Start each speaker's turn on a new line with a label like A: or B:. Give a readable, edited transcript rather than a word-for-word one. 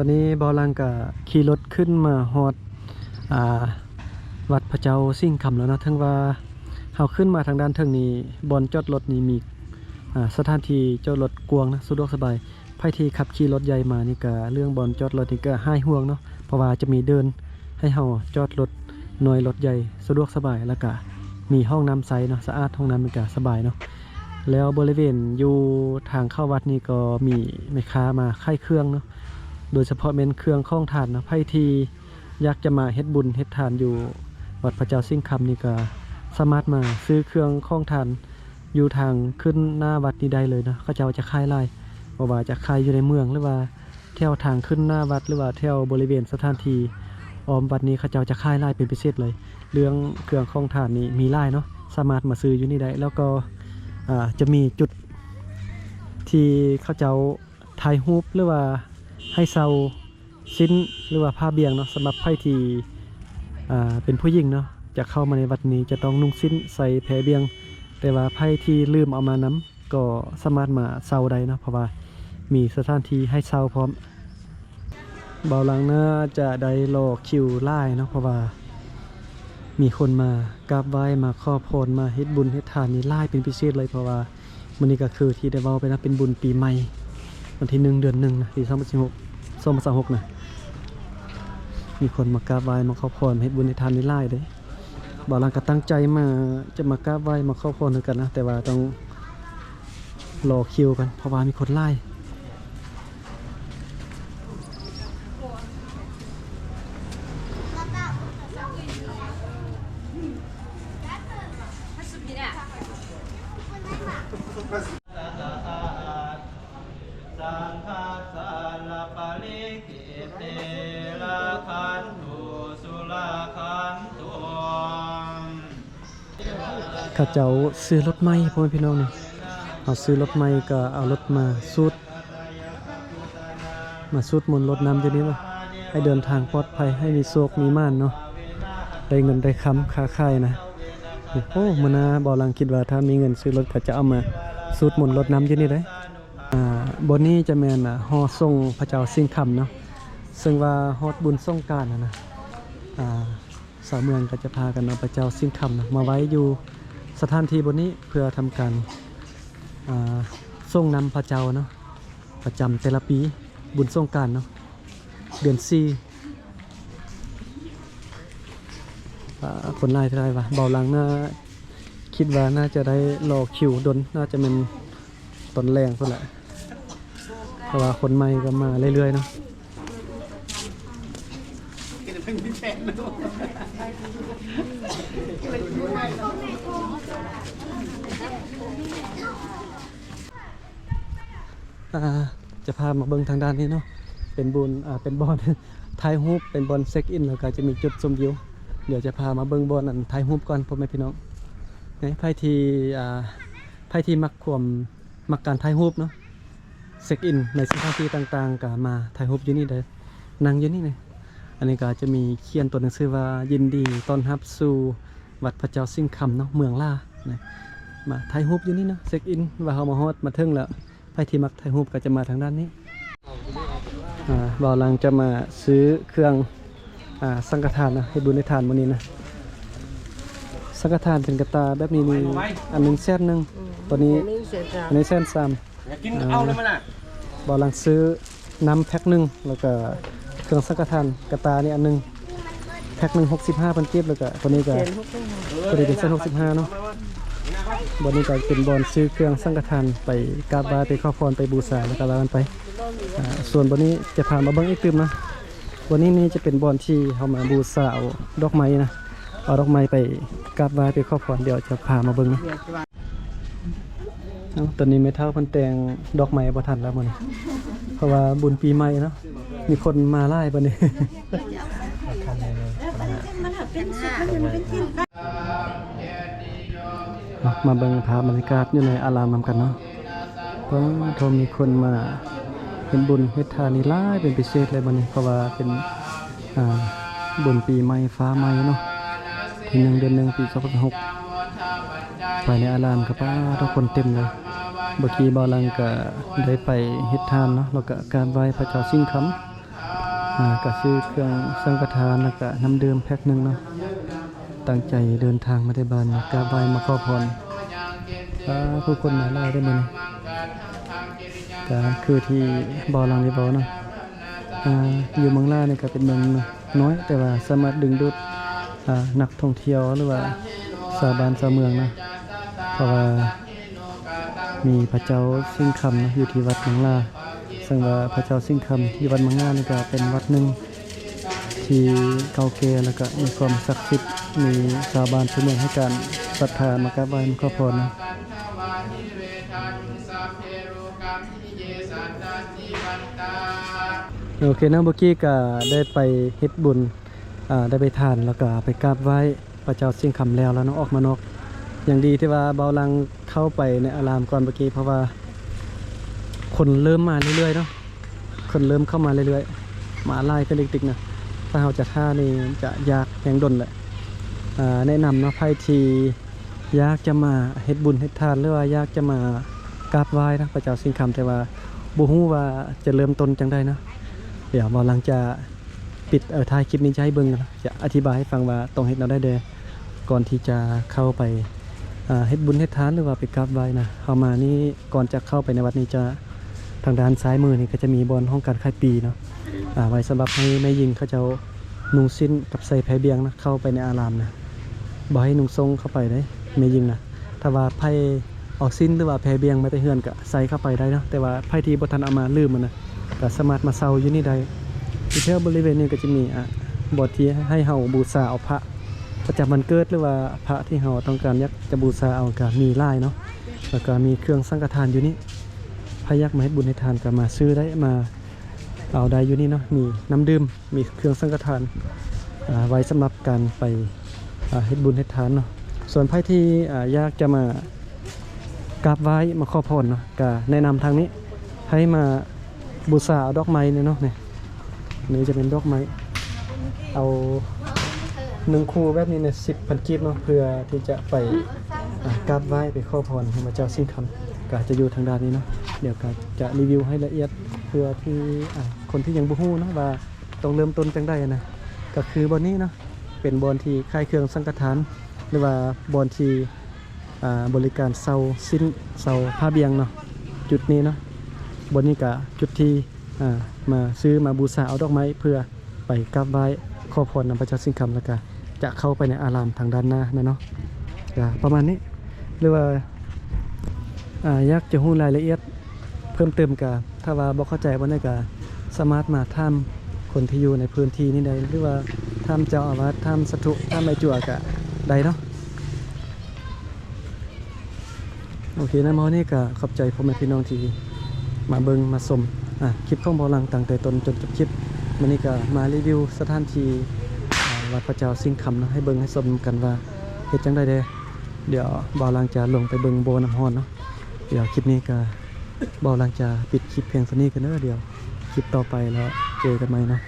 A: อนนี้บอลังกับขี่รถขึ้นมาฮอดอ่าวัดพระเจ้าสิ่งคำแล้วนะทั้งว่าเขาขึ้นมาทางด้านเทิงนี้บอนจอดรถนี้มีสถานที่จอดรถกวางนะสะดวกสบายไผที่ขับขี่รถใหญ่มานี่ก็เรื่องบอนจอดรถนี่ก็หายห่วงเนาะเพราะว่าจะมีเดินให้เฮาจอดรถหน่วยรถใหญ่สะดวกสบายแล้วก็มีห้องน้ำใสเนาะสะอาดห้องน้ำมันก็สบายเนาะแล้วบริเวณอยู่ทางเข้าวัดนี่ก็มีแม่ค้ามาขายเครื่องเนาะโดยเฉพาะเป็นเครื่องข้องทานนะไผที่อยากจะมาเฮ็ดบุญเฮ็ดทานอยู่วัดพระเจ้าสิ่งคำนี่ก็สามารถมาซื้อเครื่องข้องทานอยู่ทางขึ้นหน้าวัดนี้ได้เลยนะเขาเจ้าจะขายไล่ว่าจะขายอยู่ในเมืองหรือว่าแถวทางขึ้นหน้าวัดหรือว่าแถวบริเวณสถานที่ออมวัดนี้เขาเจ้าจะขายไล่เป็นพิเศษเลยเรื่องเครื่องข้องทานนี้มีไล่เนาะสามารถมาซื้ออยู่นี่ได้แล้วก็จะมีจุดที่เขาเจ้าถ่ายรูปหรือว่าให้เซาชิ้นหรือว่าผ้าเบียงเนาะสำหรับไผที่เป็นผู้หญิงเนาะจะเข้ามาในวัดนี้จะต้องนุ่งสิ้นใส่แผเบียงแต่ว่าไผที่ลืมเอามาน้ำก็สามารถมาเซาได้เนาะเพราะว่ามีสถานที่ให้เซาพร้อมเบาหลังน่าจะได้รอคิวไล่เนาะเพราะว่ามีคนมากราบไหว้มาขอพรมาเฮ็ดบุญเฮ็ดทานนี่ไล่เป็นพิเศษเลยเพราะว่ามื้อนี้ก็คือที่ได้เว้าไปนะเป็นบุญปีใหม่วันที่1 เดือน 1นะปี2026นะมีคนมากราบไหว้มาขอพรเฮ็ดบุญเฮ็ดทานนี่ไล่เด้บ่าวหลังก็ตั้งใจมาจะมากราบไหว้มาขอพรกันนะแต่ว่าต้องรอคิวกันเพราะว่ามีคนไล่ข้าเจ้าซื้อรถใหม่พ่อแม่พี่น้องนี่เอาซื้อรถใหม่ก็เอารถมาสูดมนต์รถน้ำอยู่นี้เนาะให้เดินทางปลอดภัยให้มีโชคมีม่านเนาะได้เงินได้คำค้าขายนะโอ้มื้อนาบ่ลังคิดว่าถ้ามีเงินซื้อรถก็จะเอามาสูดมนต์รถน้ำอยู่นี่ได้บนนี้จะแม่นฮอส่งพระเจ้าสิ่งคำเนาะซึ่งว่าฮอดบุญสงกรานต์นะสาวเมืองก็จะพากันเอาพระเจ้าสิ่งคำนะมาไว้อยู่สถานที่บนนี้เพื่อทำการส่งนำพระเจ้าเนาะประจำแต่ละปีบุญสงกรานต์เนาะเดือน4คนไล่เท่าไรวะเบาหลังน่าคิดว่าน่าจะได้รอคิวดนน่าจะเป็นตอนแรงก็แหละเพราะว่าคนใหม่ก็มาเรื่อยๆเนาะจะพามาเบิ่งทางด้านนี้เนาะเป็นบุญเป็นบอลถ่ายรูปเป็นบอลเช็คอินแล้วก็จะมีจุดชมวิวเดี๋ยวจะพามาเบิ่งบอลอันถ่ายรูปก่อนพ่อแม่พี่น้องไพ่ที่มักการถ่ายรูปเนาะเช็คอินในสถานที่ต่างๆก็มาถ่ายรูปอยู่นี่เลยนั่งอยู่นี่เลยอันนี้ก็จะมีเขียนตัวหนังสือว่ายินดีต้อนรับสู่วัดพระเจ้าสิ่งคำเนาะเมืองล่ามาถ่ายรูปอยู่นี่เนาะเช็คอินว่าเขามาฮอดมาถึงแล้วไพ่ที่มักถ่ายรูปก็จะมาทางด้านนี้บ่าวลังจะมาซื้อเครื่องสังฆทานนะให้บุญในทานวันนี้นะสังฆทานเป็นกระตาแบบนี้นี่อัน1 แสน 1ตัวนี้อันนี้1.3 แสนบ่าวลังซื้อน้ำแพ็ค1แล้วก็เครื่องสังฆทานกระตานี่อันนึงแพ็ค1 65พันเก็บแล้วก็ตัวนี้ก็ตัวนี้เป็นเส้น65เนาะบอนนี้ก็เป็นบอนซื้อเครื่องสังฆทานไปกราบไหว้ไปขอพรไปบูชาแล้วก็ลากันไปส่วนบอนนี้จะพามาเบิ้งอีกตึมนะบอนนี้นี่จะเป็นบอนที่เขามาบูชาเอาดอกไม้นะเอาดอกไม้ไปกราบไหว้ไปขอพรเดี๋ยวจะพามาเบิ้งนะตอนนี้ไม่เท่าพันแตงดอกไม้บ่ทันแล้วมันเพราะว่าบุญปีใหม่เนาะมีคนมาไล่บอนนี้มาเบิ่งภาพบรรยากาศอยู่ในอารามนำกันเนาะเพราะทมีคนมาเป็นบุญเฮ็ดทานนี่หลายเป็นพิเศษเลยบัดนี้เพราะว่าเป็นบุญปีใหม่ฟ้าใหม่เนาะที่1 เดือน 1ปี2026ภายในอารามก็ป้าทุกคนเต็มเลยบ่กี้บ่ลังก็ได้ไปเฮ็ดทานเนาะแล้วก็การไหว้พระเจ้าสิ่งคำ ก็ซื้อเครื่องสังฆทานแล้วก็น้ำดื่มแพ็คหนึงเนาะตั้งใจเดินทางมาได้บ้านกราบไหว้มาขอพรผู้คนมาหลายได้มื้อนี้ก็คือที่บ่อหลังได้บ่เนาะอยู่เมืองลาวนี่ก็เป็นเมืองน้อยแต่ว่าสามารถดึงดูดนักท่องเที่ยวหรือว่าชาวบ้านชาวเมืองนะเพราะว่ามีพระเจ้าสิงห์คำนะอยู่ที่วัดเมืองลาวซึ่งว่าพระเจ้าสิงห์คำที่วัดเมืองลาวนี่ก็เป็นวัดหนึ่งที่เก่าแก่แล้วก็มีความศักดิ์สิทธิ์มีชาวบ้านชาวเมืองให้การศรัทธามากราบไหว้มาขอพรนะโอเคนะเมื่อกี้ก็ได้ไปเฮ็ดบุญได้ไปทานแล้วก็ไปกราบไหว้พระเจ้าสิงห์คำแล้วเนาะออกมานอกอย่างดีที่ว่าเบาลังเข้าไปในอารามก่อนเมื่อกี้เพราะว่าคนเริ่มมาเรื่อยๆเนาะคนเริ่มเข้ามาเรื่อยๆมาไล่กันติ๊กๆนะถ้าเราจะท่านี่จะยากแหงดนแหละแนะนำเนาะไพ่ทีอยากจะมาเฮ็ดบุญเฮ็ดทานหรือว่าอยากจะมากราบไหว้นะพระเจ้าสิงห์คำแต่ว่าบ่ฮู้ว่าจะเริ่มต้นจังไดเนาะเดี๋ยวเบาลังจะปิดท้ายคลิปนี้จะให้เบิ่งนะจะอธิบายให้ฟังว่าต้องเฮ็ดแนวใดเด้อก่อนที่จะเข้าไปเฮ็ดบุญเฮ็ดทานหรือว่าไปกราบไหว้นะเข้ามานี่ก่อนจะเข้าไปในวัดนี้จะทางด้านซ้ายมือนี่ก็จะมีบอนห้องการค่ายปีเนาะไว้สำหรับให้แม่ยิงเขาจะนุ่งสิ้นกับใส่แพเบียงนะเข้าไปในอารามนะบ่ให้นุ่งทรงเข้าไปได้แม่ยิงนะถ้าว่าไผออกสิ้นหรือว่าแพเบียงมาแต่เฮือนก็ใส่เข้าไปได้เนาะแต่ว่าไผที่บ่ทันเอามาลืมมันนะก็สามารถมาเซาอยู่นี่ได้ที่แถวบริเวณนี้ก็จะมีบ่อที่ให้เฮาบูชาเอาพระประจำวันเกิดหรือว่าพระที่เราต้องการอยากจะบูชาเอาก็มีหลายเนาะแล้วก็มีเครื่องสังฆทานอยู่นี่พระยักษ์มาให้บุญให้ทานก็มาซื้อได้มาเอาได้อยู่นี่เนาะมีน้ำดื่มมีเครื่องสังฆทานไว้สำหรับการไปให้บุญให้ทานเนาะส่วนใครที่อยากจะมากราบไหว้มาขอพรเนาะก็แนะนำทางนี้ให้มาบูชาเอาดอกไม้เนี่ยเนาะนี่จะเป็นดอกไม้เอา1 คู่แบบนี้เนี่ย10,000 กีบเนาะเพื่อที่จะไปกราบไหว้ไปขอพรให้พระเจ้าสิงห์คำก็จะอยู่ทางด้านนี้เนาะเดี๋ยวก็จะรีวิวให้ละเอียดเพื่อที่คนที่ยังบ่ฮู้เนาะว่าต้องเริ่มต้นจังได๋นะก็คือบอนนี้เนาะเป็นบอนที่ค่ายเครื่องสังฆทานหรือว่าบอนที่บริการเซาสิ้นเซาผ้าเบียงเนาะจุดนี้เนาะบอนนี้ก็จุดที่มาซื้อมาบูชาเอาดอกไม้เพื่อไปกราบไหว้ขอพรนำพระเจ้าสิงห์คำแล้วก็จะเข้าไปในอารามทางด้านหน้านะเนาะประมาณนี้หรือว่าอยากจะรู้รายละเอียดเพิ่มเติมก็ถ้าว่าบ่เข้าใจบ่ได้ก็สามารถมาถามคนที่อยู่ในพื้นที่นี้ได้หรือว่าถามเจ้าอาวาสถามสถุถามแม่จั่วก็ได้เนาะโอเคนะหมอนี่ก็ขอบใจพ่อแม่พี่น้องที่มาเบิ่งมาชมคลิปของบ่หลังตั้งแต่ต้นจนจบคลิปมื้อนี้ก็มารีวิวสถานที่วัดพระเจ้าสิงห์คำเนาะให้เบิ่งให้ชมกันว่าเฮ็ดจังได๋เดี๋ยวบ่หลังจะลงไปเบิ่งโบน้ำร้อนเนาะเดี๋ยวคลิปนี้ก็บ่หลังจะปิดคลิปเพียงเท่านี้กันเด้อเดี๋ยวคลิปต่อไปแล้วเจอกันใหม่เนาะ